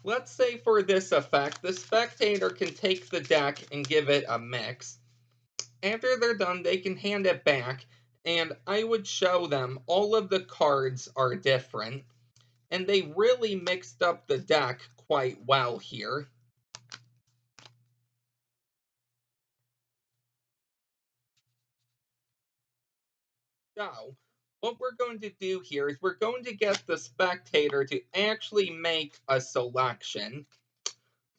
Let's say for this effect, the spectator can take the deck and give it a mix. After they're done, they can hand it back, and I would show them all of the cards are different, and they really mixed up the deck quite well here. So, what we're going to do here is we're going to get the spectator to actually make a selection.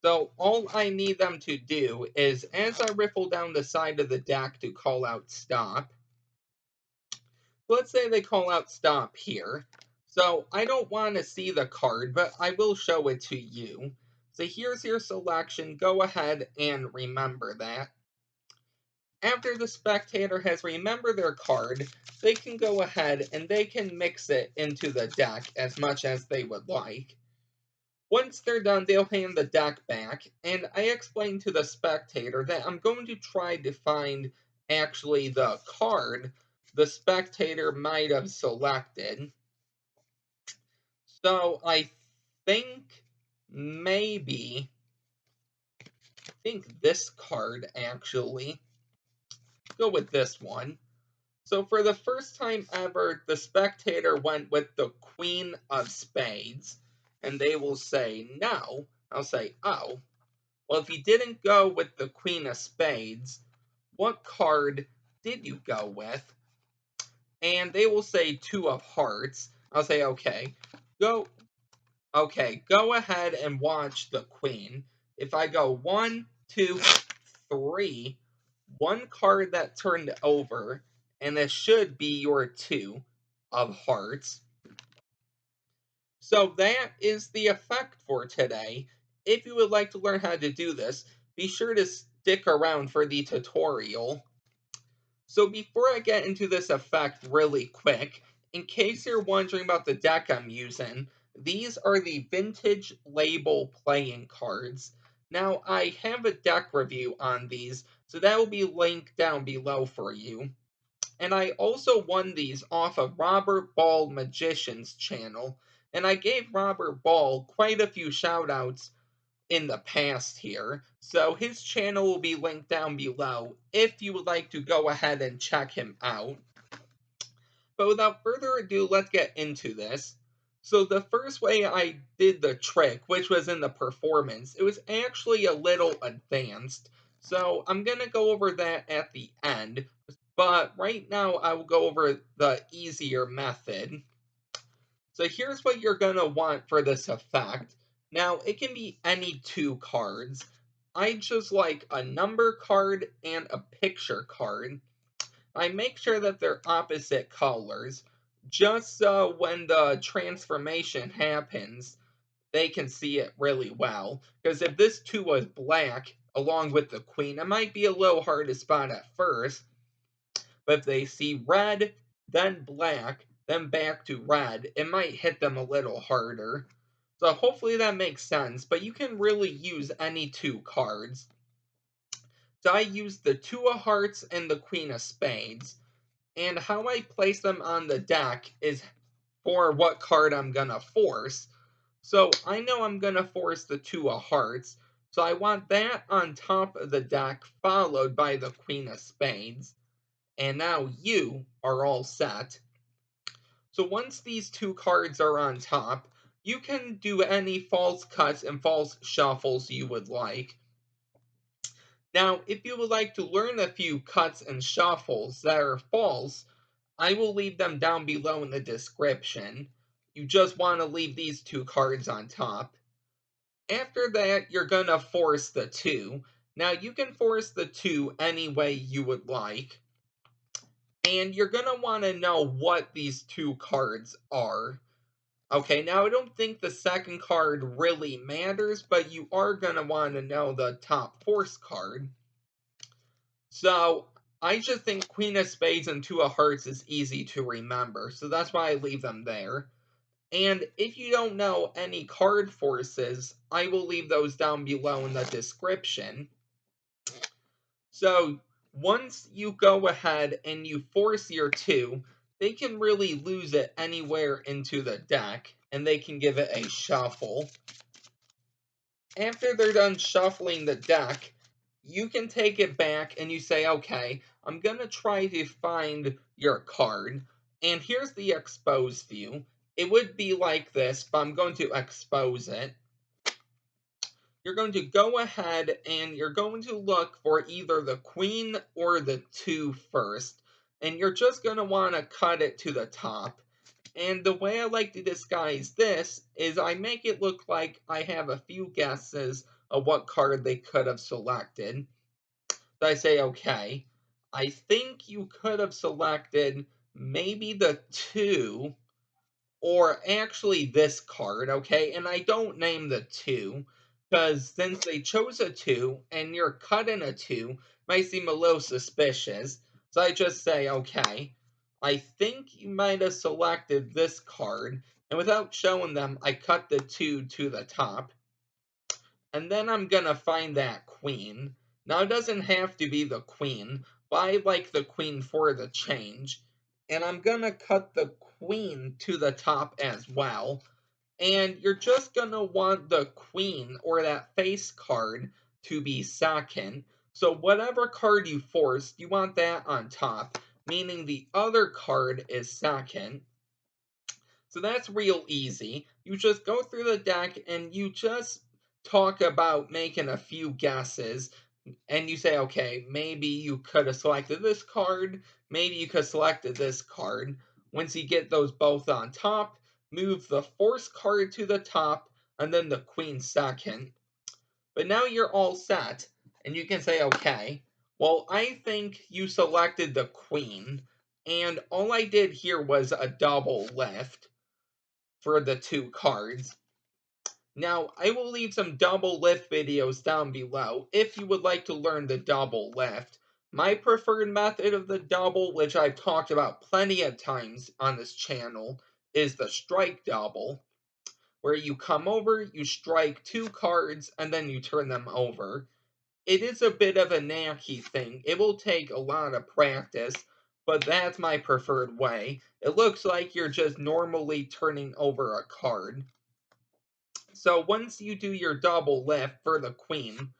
So all I need them to do is, as I riffle down the side of the deck to call out stop, let's say they call out stop here. So I don't want to see the card, but I will show it to you. So here's your selection. Go ahead and remember that. After the spectator has remembered their card, they can go ahead and they can mix it into the deck as much as they would like. Once they're done, they'll hand the deck back, and I explain to the spectator that I'm going to try to find actually the card the spectator might have selected. So I think maybe, this card actually. Go with this one. So for the first time ever, the spectator went with the Queen of Spades, and they will say no. I'll say, oh, well, if you didn't go with the Queen of Spades, what card did you go with? And they will say Two of Hearts. I'll say, okay, go ahead and watch the Queen. If I go 1, 2, 3, one card that turned over, and this should be your Two of Hearts. So that is the effect for today. If you would like to learn how to do this, be sure to stick around for the tutorial. So before I get into this effect really quick, in case you're wondering about the deck I'm using, these are the Vintage Label playing cards. Now, I have a deck review on these, so that will be linked down below for you. And I also won these off of Robert Ball Magician's channel, and I gave Robert Ball quite a few shoutouts in the past here. So his channel will be linked down below if you would like to go ahead and check him out. But without further ado, let's get into this. So the first way I did the trick, which was in the performance, it was actually a little advanced. So I'm going to go over that at the end. But right now I will go over the easier method. So here's what you're going to want for this effect. Now, it can be any two cards. I just like a number card and a picture card. I make sure that they're opposite colors, just so when the transformation happens, they can see it really well. Because if this two was black, along with the queen, it might be a little hard to spot at first. But if they see red, then black, then back to red, it might hit them a little harder. So hopefully that makes sense, but you can really use any two cards. So I use the Two of Hearts and the Queen of Spades. And how I place them on the deck is for what card I'm going to force. So I know I'm going to force the Two of Hearts. So I want that on top of the deck, followed by the Queen of Spades. And now you are all set. So once these two cards are on top, you can do any false cuts and false shuffles you would like. Now, if you would like to learn a few cuts and shuffles that are false, I will leave them down below in the description. You just want to leave these two cards on top. After that, you're going to force the two. Now, you can force the two any way you would like. And you're going to want to know what these two cards are. Okay, now I don't think the second card really matters, but you are going to want to know the top force card. So, I just think Queen of Spades and Two of Hearts is easy to remember, so that's why I leave them there. And if you don't know any card forces, I will leave those down below in the description. So, once you go ahead and you force your two, they can really lose it anywhere into the deck, and they can give it a shuffle. after they're done shuffling the deck, you can take it back and you say, okay, I'm going to try to find your card. And here's the exposed view. It would be like this, but I'm going to expose it. You're going to go ahead and you're going to look for either the queen or the 2 first. And you're just going to want to cut it to the top. And the way I like to disguise this is I make it look like I have a few guesses of what card they could have selected. So I say, okay, I think you could have selected maybe the 2 or actually this card, okay? And I don't name the 2 because since they chose a 2 and you're cutting a 2, might seem a little suspicious. So I just say, okay, I think you might have selected this card. And without showing them, I cut the 2 to the top. And then I'm going to find that queen. Now, it doesn't have to be the queen, but I like the queen for the change. And I'm going to cut the queen to the top as well. And you're just going to want the queen or that face card to be second. So whatever card you forced, you want that on top, meaning the other card is second. So that's real easy. You just go through the deck and you just talk about making a few guesses. And you say, okay, maybe you could have selected this card. Maybe you could have selected this card. Once you get those both on top, move the force card to the top and then the queen second. But now you're all set. And you can say, okay, well, I think you selected the queen. And all I did here was a double lift for the 2 cards. Now, I will leave some double lift videos down below if you would like to learn the double lift. My preferred method of the double, which I've talked about plenty of times on this channel, is the strike double, where you come over, you strike 2 cards, and then you turn them over. It is a bit of a knacky thing. It will take a lot of practice, but that's my preferred way. It looks like you're just normally turning over a card. So once you do your double lift for the queen,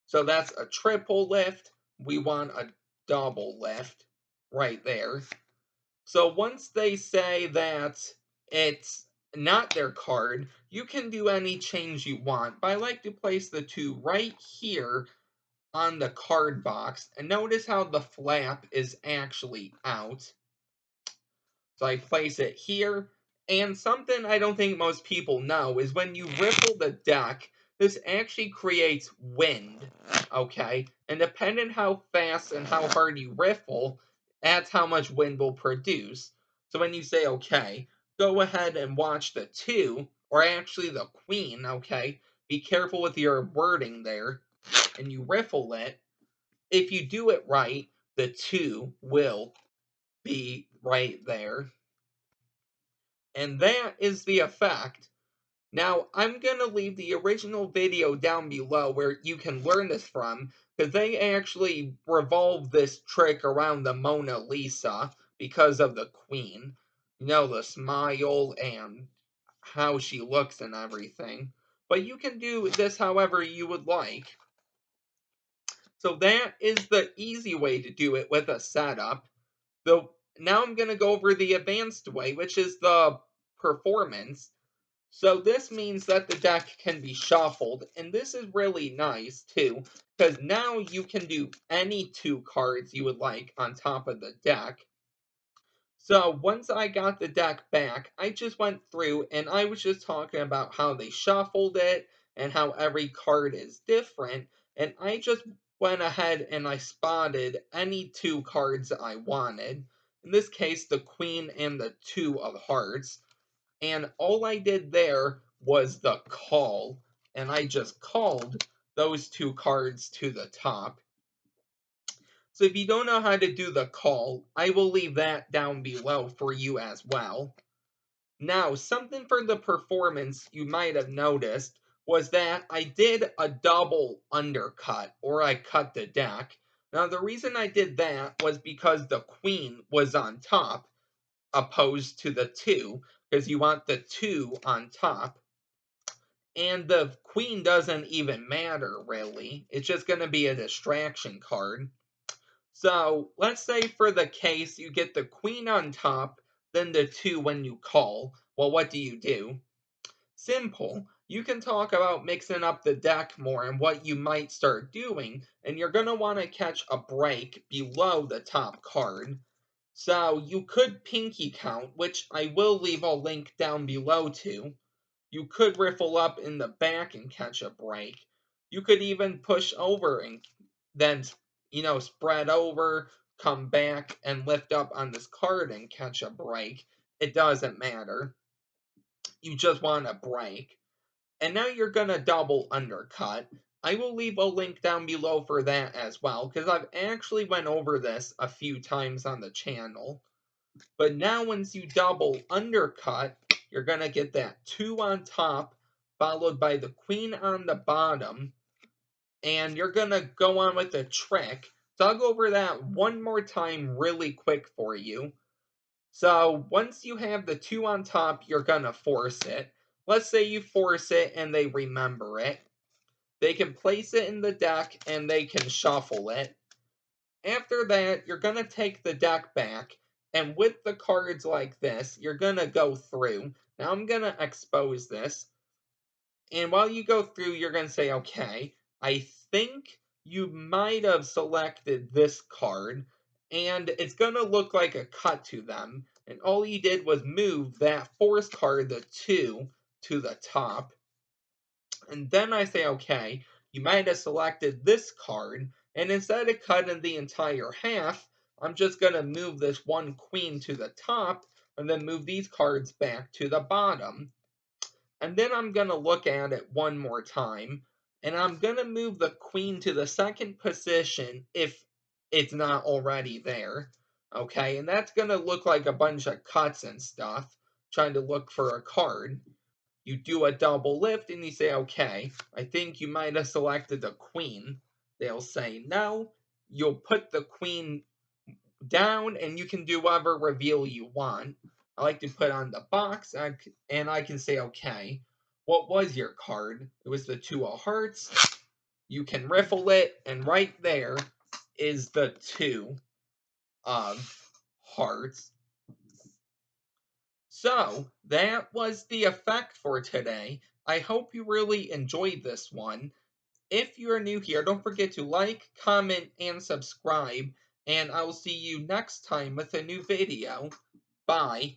so that's a triple lift, we want a double lift right there. So once they say that it's not their card, you can do any change you want. But I like to place the 2 right here on the card box. And notice how the flap is actually out. So I place it here. And something I don't think most people know is when you riffle the deck, this actually creates wind, okay? And depending how fast and how hard you riffle, that's how much wind will produce. So when you say, okay, go ahead and watch the 2, or actually the queen, okay? Be careful with your wording there. And you riffle it. If you do it right, the 2 will be right there. And that is the effect. Now, I'm going to leave the original video down below where you can learn this from, because they actually revolve this trick around the Mona Lisa because of the queen. You know, the smile and how she looks and everything. But you can do this however you would like. So that is the easy way to do it with a setup. Now I'm going to go over the advanced way, which is the performance. So this means that the deck can be shuffled, and this is really nice too, because now you can do any 2 cards you would like on top of the deck. So once I got the deck back, I just went through and I was just talking about how they shuffled it and how every card is different, and I just went ahead and I spotted any 2 cards I wanted. In this case, the queen and the 2 of hearts. And all I did there was the call, and I just called those 2 cards to the top. So if you don't know how to do the call, I will leave that down below for you as well. Now, something for the performance you might have noticed was that I did a double undercut, or I cut the deck. Now, the reason I did that was because the queen was on top, opposed to the 2, because you want the 2 on top. And the queen doesn't even matter, really. It's just going to be a distraction card. So, let's say for the case you get the queen on top, then the 2 when you call. Well, what do? Simple. You can talk about mixing up the deck more and what you might start doing, and you're going to want to catch a break below the top card. So, you could pinky count, which I will leave a link down below to. You could riffle up in the back and catch a break. You could even push over and then, spread over, come back, and lift up on this card and catch a break. It doesn't matter. You just want a break. And now you're going to double undercut. I will leave a link down below for that as well, because I've actually went over this a few times on the channel. But now once you double undercut, you're going to get that 2 on top, followed by the queen on the bottom, and you're going to go on with the trick. So I'll go over that one more time really quick for you. So once you have the 2 on top, you're going to force it. Let's say you force it and they remember it. They can place it in the deck and they can shuffle it. After that, you're going to take the deck back, and with the cards like this, you're going to go through. Now I'm going to expose this, and while you go through, you're going to say, okay, I think you might have selected this card, and it's going to look like a cut to them, and all you did was move that force card, the 2, to the top. And then I say, okay, you might have selected this card, and instead of cutting the entire half, I'm just going to move this one queen to the top, and then move these cards back to the bottom. And then I'm going to look at it one more time, and I'm going to move the queen to the second position if it's not already there. Okay, and that's going to look like a bunch of cuts and stuff, trying to look for a card. You do a double lift and you say, okay, I think you might have selected the queen. They'll say no. You'll put the queen down and you can do whatever reveal you want. I like to put on the box and I can say, okay, what was your card? It was the 2 of hearts. You can riffle it, and right there is the 2 of hearts. So, that was the effect for today. I hope you really enjoyed this one. If you are new here, don't forget to like, comment, and subscribe, and I will see you next time with a new video. Bye.